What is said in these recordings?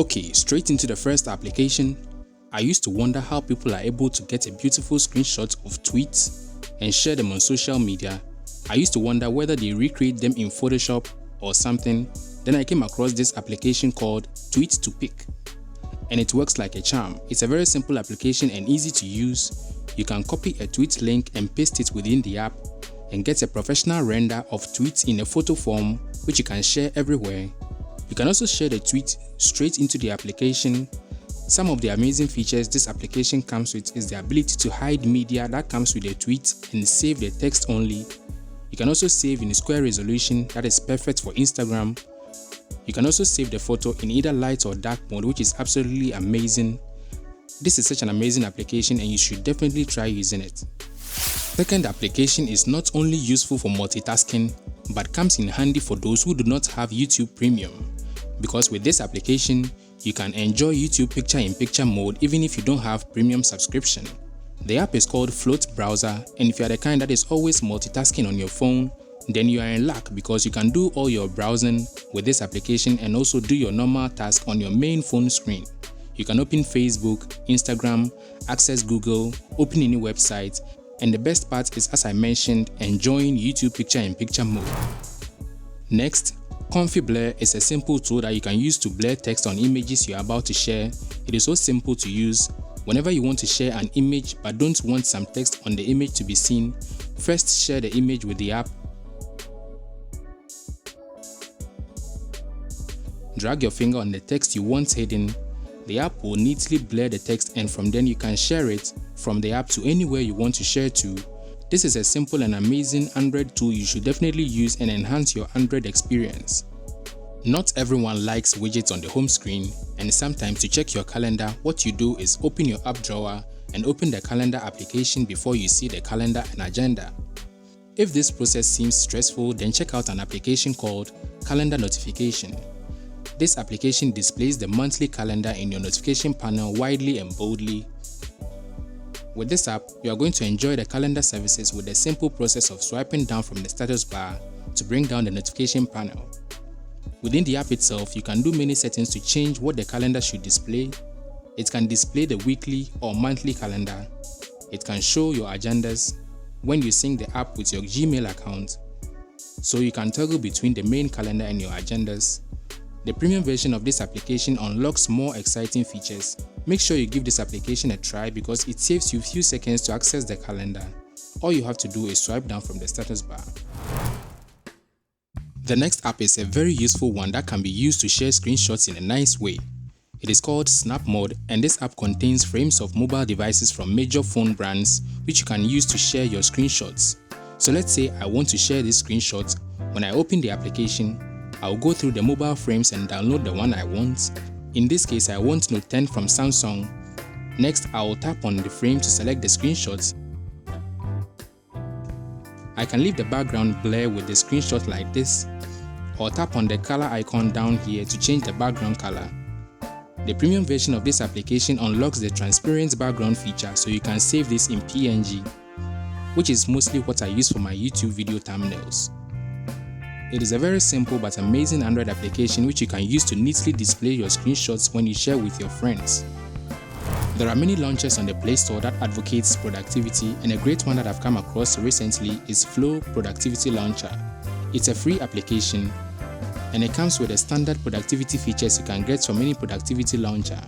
Okay, straight into the first application. I used to wonder how people are able to get a beautiful screenshot of tweets and share them on social media. I used to wonder whether they recreate them in Photoshop or something. Then I came across this application called Tweet to Pick, and it works like a charm. It's a very simple application and easy to use. You can copy a tweet link and paste it within the app and get a professional render of tweets in a photo form which you can share everywhere. You can also share the tweet straight into the application. Some of the amazing features this application comes with is the ability to hide media that comes with a tweet and save the text only. You can also save in square resolution that is perfect for Instagram. You can also save the photo in either light or dark mode, which is absolutely amazing. This is such an amazing application and you should definitely try using it. Second application is not only useful for multitasking, but comes in handy for those who do not have YouTube Premium. Because with this application, you can enjoy YouTube picture-in-picture mode even if you don't have premium subscription. The app is called Float Browser, and if you are the kind that is always multitasking on your phone, then you are in luck because you can do all your browsing with this application and also do your normal task on your main phone screen. You can open Facebook, Instagram, access Google, open any website, and the best part is, as I mentioned, enjoying YouTube picture-in-picture mode. Next, Comfy Blur is a simple tool that you can use to blur text on images you are about to share. It is so simple to use. Whenever you want to share an image but don't want some text on the image to be seen, first share the image with the app. Drag your finger on the text you want hidden. The app will neatly blur the text, and from then you can share it from the app to anywhere you want to share to. This is a simple and amazing Android tool you should definitely use and enhance your Android experience. Not everyone likes widgets on the home screen, and sometimes to check your calendar, what you do is open your app drawer and open the calendar application before you see the calendar and agenda. If this process seems stressful, then check out an application called Calendar Notification. This application displays the monthly calendar in your notification panel widely and boldly. With this app, you are going to enjoy the calendar services with the simple process of swiping down from the status bar to bring down the notification panel. Within the app itself, you can do many settings to change what the calendar should display. It can display the weekly or monthly calendar. It can show your agendas when you sync the app with your Gmail account, so you can toggle between the main calendar and your agendas. The premium version of this application unlocks more exciting features. Make sure you give this application a try because it saves you a few seconds to access the calendar. All you have to do is swipe down from the status bar. The next app is a very useful one that can be used to share screenshots in a nice way. It is called Snap Mode, and this app contains frames of mobile devices from major phone brands which you can use to share your screenshots. So let's say I want to share this screenshot. When I open the application, I'll go through the mobile frames and download the one I want. In this case, I want Note 10 from Samsung. Next, I'll tap on the frame to select the screenshots. I can leave the background blur with the screenshot like this, or tap on the color icon down here to change the background color. The premium version of this application unlocks the transparent background feature, so you can save this in PNG, which is mostly what I use for my YouTube video thumbnails. It is a very simple but amazing Android application which you can use to neatly display your screenshots when you share with your friends. There are many launchers on the Play Store that advocates productivity, and a great one that I've come across recently is Flow Productivity Launcher. It's a free application and it comes with the standard productivity features you can get from any productivity launcher.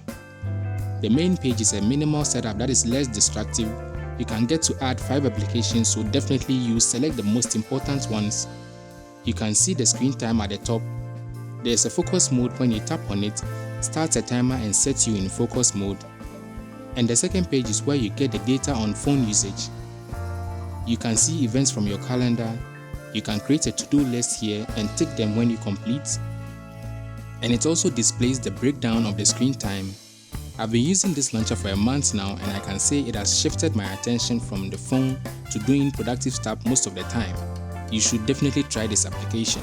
The main page is a minimal setup that is less destructive. You can get to add 5 applications, so definitely select the most important ones. You can see the screen time at the top. There is a focus mode. When you tap on it, starts a timer and sets you in focus mode. And the second page is where you get the data on phone usage. You can see events from your calendar. You can create a to-do list here and tick them when you complete. And it also displays the breakdown of the screen time. I've been using this launcher for a month now, and I can say it has shifted my attention from the phone to doing productive stuff most of the time. You should definitely try this application.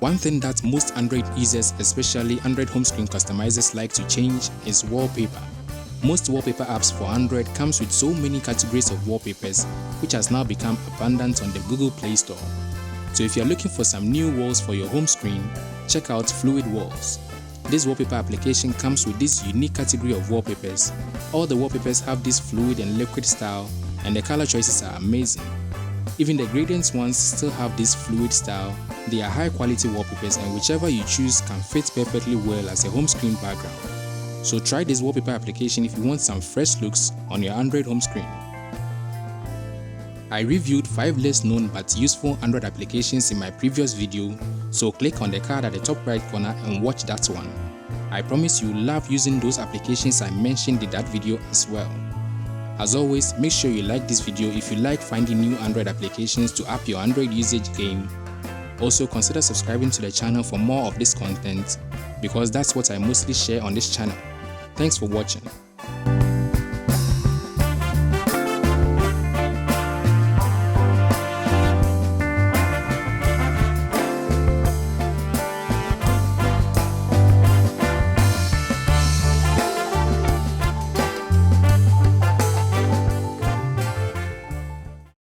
One thing that most Android users, especially Android home screen customizers, like to change is wallpaper. Most wallpaper apps for Android comes with so many categories of wallpapers, which has now become abundant on the Google Play Store. So if you're looking for some new walls for your home screen, check out Fluid Walls. This wallpaper application comes with this unique category of wallpapers. All the wallpapers have this fluid and liquid style, and the color choices are amazing. Even the gradient ones still have this fluid style. They are high quality wallpapers, and whichever you choose can fit perfectly well as a home screen background. So try this wallpaper application if you want some fresh looks on your Android home screen. I reviewed 5 less known but useful Android applications in my previous video, so click on the card at the top right corner and watch that one. I promise you'll love using those applications I mentioned in that video as well. As always, make sure you like this video if you like finding new Android applications to up your Android usage game. Also, consider subscribing to the channel for more of this content, because that's what I mostly share on this channel. Thanks for watching.